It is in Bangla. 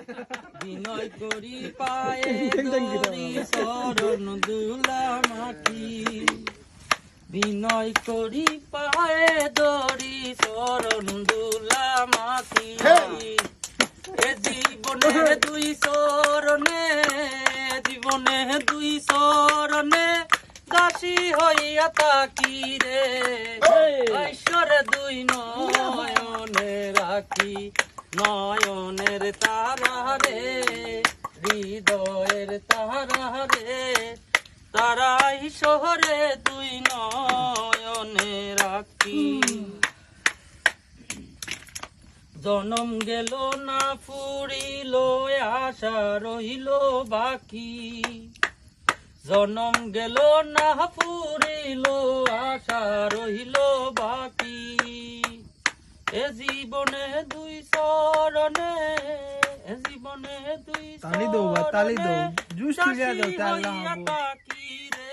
বিনয় করি পায়ে দড়ি শরণ দুলা মাটি বিনয় করি পায়ে দড়ি শরণ দুলা মাটি এ জীবনে দুই শরণে জীবনে দুই শরণে দাসী হইয়া তাকি রে ঈশ্বরে দুই নয়নে রাখি নয়নের তারা রে হৃদয়ের তারা রে তারা ঈশ্বরে দুই নয়নে রাখি জনম গেল না ফুরিল আশা রহিল বাকি জনম গেল না ফুরিল আশা রহিল বাকি এ জীবনে দুই শরণে এ জীবনে দুই তালি দো জুস শরণে তুলে দাও তালা তাকি রে